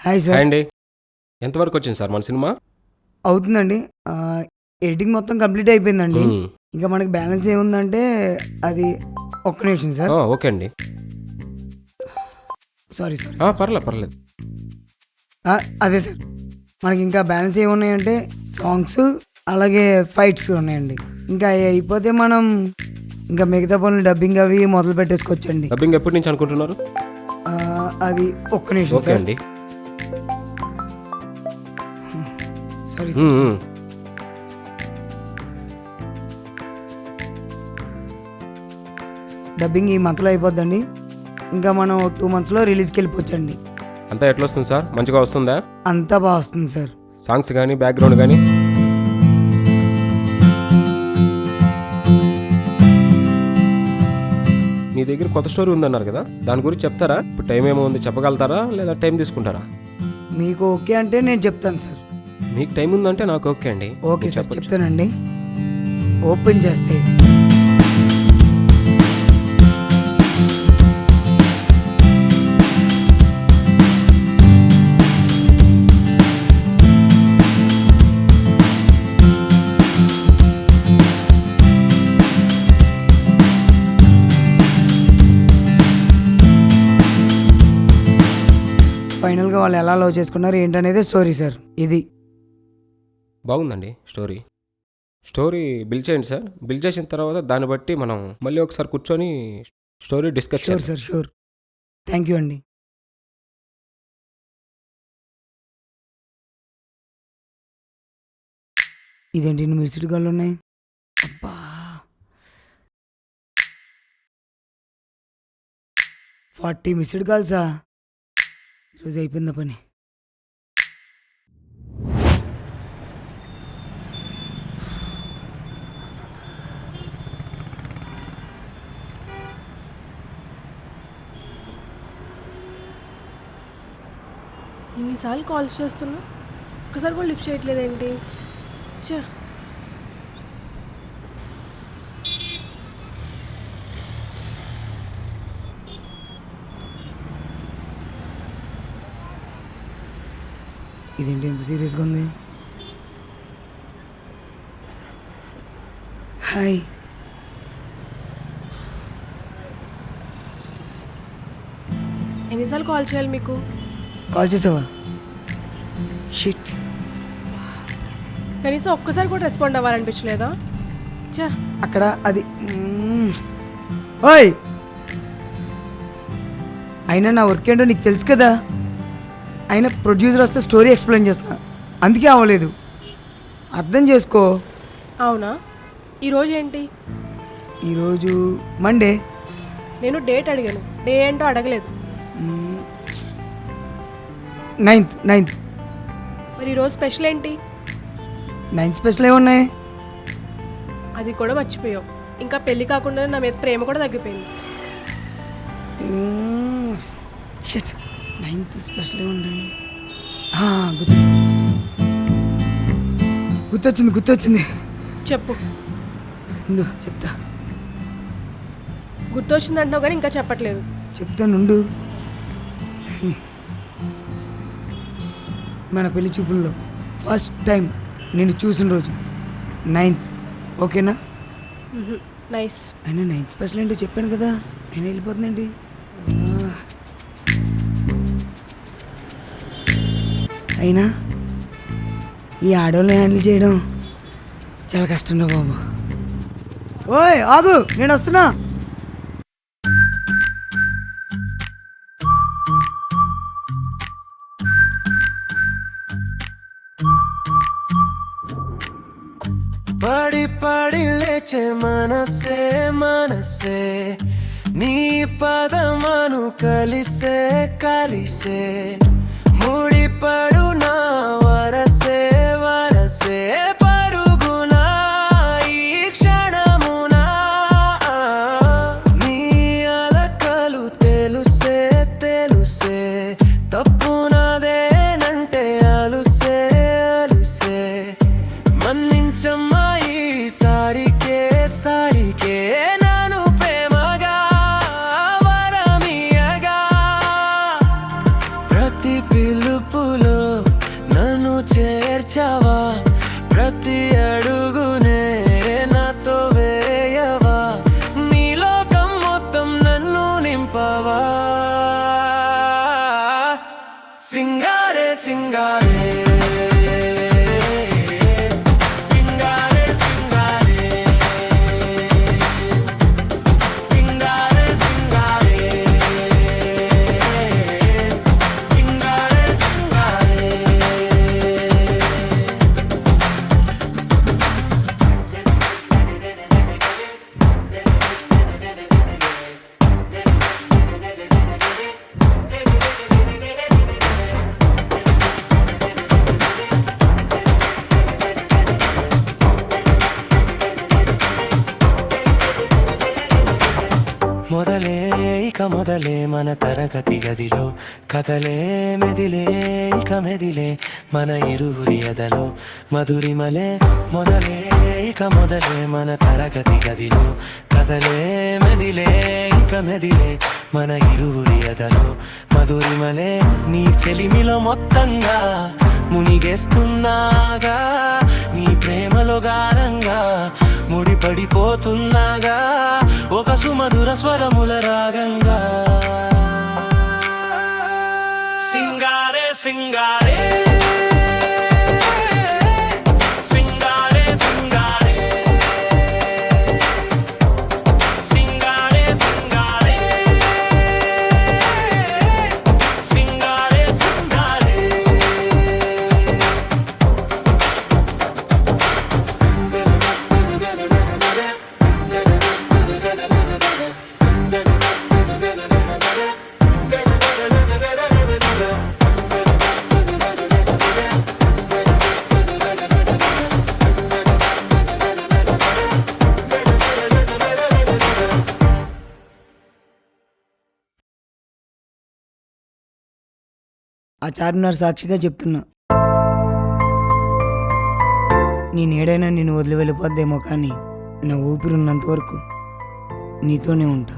Hi hi sir. అండి. ఎంతవరకు వచ్చింది సార్ మన సినిమా? అవుతుందండి. ఎడిటింగ్ మొత్తం కంప్లీట్ అయిపోయిందండి. హ్మ్. ఇంకా మనకి బ్యాలెన్స్ ఏముందంటే అది ఒక్క నిమిషం సార్. ఓకే అండి. Sorry sorry. పర్లేదు. అదే సార్. మనకి ఇంకా బ్యాలెన్స్ ఏమున్నాయంటే సాంగ్స్ అలాగే ఫైట్స్ ఉన్నాయండి. ఇంకా అవి అయిపోతే మనం ఇంకా మిగతా పనులు డబ్బింగ్ అవి మొదలు పెట్టేసుకోవచ్చండి. డబ్బింగ్ ఎప్పటి నుంచి అనుకుంటున్నారు? అది ఒక్క నిమిషం ఓకే సార్. అండి. సారీ హ్మ్, సార్. హ్మ్. డబ్బింగ్ ఈ మంత్లో అయిపోద్దండి. ఇంకా మనం 2 monthsలో రిలీజ్కి వెళ్ళిపోవచ్చండి. అంతా ఎట్లా వస్తుంది సార్? మంచిగా వస్తుందా? అంతా బాగా వస్తుంది సార్. సాంగ్స్ కానీ బ్యాక్గ్రౌండ్ కానీ? మీ దగ్గర కొత్త స్టోరీ ఉందన్నారు కదా, దాని గురించి చెప్తారా? ఇప్పుడు టైం ఏమో ఉంది, చెప్పగలుగుతారా లేదా టైం తీసుకుంటారా? మీకు ఓకే అంటే నేను చెప్తాను సార్. మీకు టైం ఉందంటే నాకు ఓకే అండి. ఓకే మీరు సార్, చెప్పొచ్చు. చెప్తానండి. ఓపెన్ చేస్తే ఫైనల్గా వాళ్ళు ఎలా లవ్ చేసుకున్నారు ఏంటనేది స్టోరీ సార్. ఇది బాగుందండి స్టోరీ బిల్డ్ చేయండి సార్. బిల్డ్ చేసిన తర్వాత దాన్ని బట్టి మనం మళ్ళీ ఒకసారి కూర్చొని స్టోరీ డిస్కస్ షూర్ చేద్దాం. Sir, sure. థ్యాంక్ యూ అండి. ఇదేంటి ఇన్ని మిస్డ్ కాళ్ళు ఉన్నాయి? అబ్బా, 40 మిస్డ్ కాల్సా? ఈరోజు అయిపోయిందా పని? ఇన్నిసార్లు కాల్స్ చేస్తున్నా, ఒక్కసారి కూడా లిఫ్ట్ చేయట్లేదేంటి? చ్చ. ఇదేంటి ఎంత సీరియస్గా ఉంది? హాయ్. ఎన్నిసార్లు కాల్ చేయాలి మీకు? కాల్ చేసావా? షిట్. కనీసం ఒక్కసారి కూడా రెస్పాండ్ అవ్వాలనిపించలేదా? చా. అక్కడ అది ఓయ్, అయినా నా వర్క్ ఏంటో నీకు తెలుసు కదా. అయినా ప్రొడ్యూసర్ వస్తే స్టోరీ ఎక్స్ప్లెయిన్ చేస్తున్నా, అందుకే అవ్వలేదు. అర్థం చేసుకో. అవునా? ఈరోజు ఏంటి? ఈరోజు మండే. నేను డేట్ అడిగాను, డే ఏంటో అడగలేదు. 9th. మరి ఈరోజు స్పెషల్ ఏంటి? 9th స్పెషల్ ఏమున్నాయి? అది కూడా మర్చిపోయావు. ఇంకా పెళ్లి కాకుండా నా మీద ప్రేమ కూడా తగ్గిపోయింది. షిట్, 9th స్పెషల్ ఏమున్నాయి? గుర్తొచ్చింది. చెప్పు. ఉండు చెప్తా. గుర్తొచ్చింది అంటున్నావు కానీ ఇంకా చెప్పట్లేదు. చెప్తానుండు. మన పెళ్లి చూపుల్లో ఫస్ట్ టైం నేను చూసిన రోజు 9th. ఓకేనా? నైస్. అయినా 9th స్పెషల్ ఏంటో చెప్పాను కదా, నేను వెళ్ళిపోతుందండి. అయినా ఈ ఆడవాళ్ళని హ్యాండిల్ చేయడం చాలా కష్టం రా బాబు. ఓయ్ ఆగు, నేను వస్తున్నా. పడి పడి లేచే మనసే నీ పదమను కలిసే ముడిపడు నా వరసే పరుగునా ఈ క్షణమునా నీ అలకలు తెలుసే తప్పునదేనంటే అలుసే మన్నించమ్మా ఈసారికే నన్ను ప్రేమగా వరమియగా ప్రతి పిలుపు మొదలే మన తరగతి గదిలో కథలే మెదిలే ఇక మెదిలే మన ఇరువురి ఎదలో మధురిమలే మొదలే ఇక మొదలే మన తరగతి గదిలో కథలే మెదిలే ఇక మెదిలే మన ఇరువురి ఎదలో మధురిమలే నీ చెలిమిలో మొత్తంగా మునిగేస్తున్నాగా నీ ప్రేమలో గారంగా ముడిపడిపోతున్నాగా ఒక సుమధుర స్వరముల రాగంగా సింగారే సింగారే సింగారే సింగారే సింగారే సింగారే సింగారే సింగారే ఆ చార్మినార్ సాక్షిగా చెప్తున్నా, నేనేడైనా నిన్ను వదిలి వెళ్ళిపోద్దేమో కానీ నా ఊపిరి ఉన్నంత వరకు నీతోనే ఉంటా.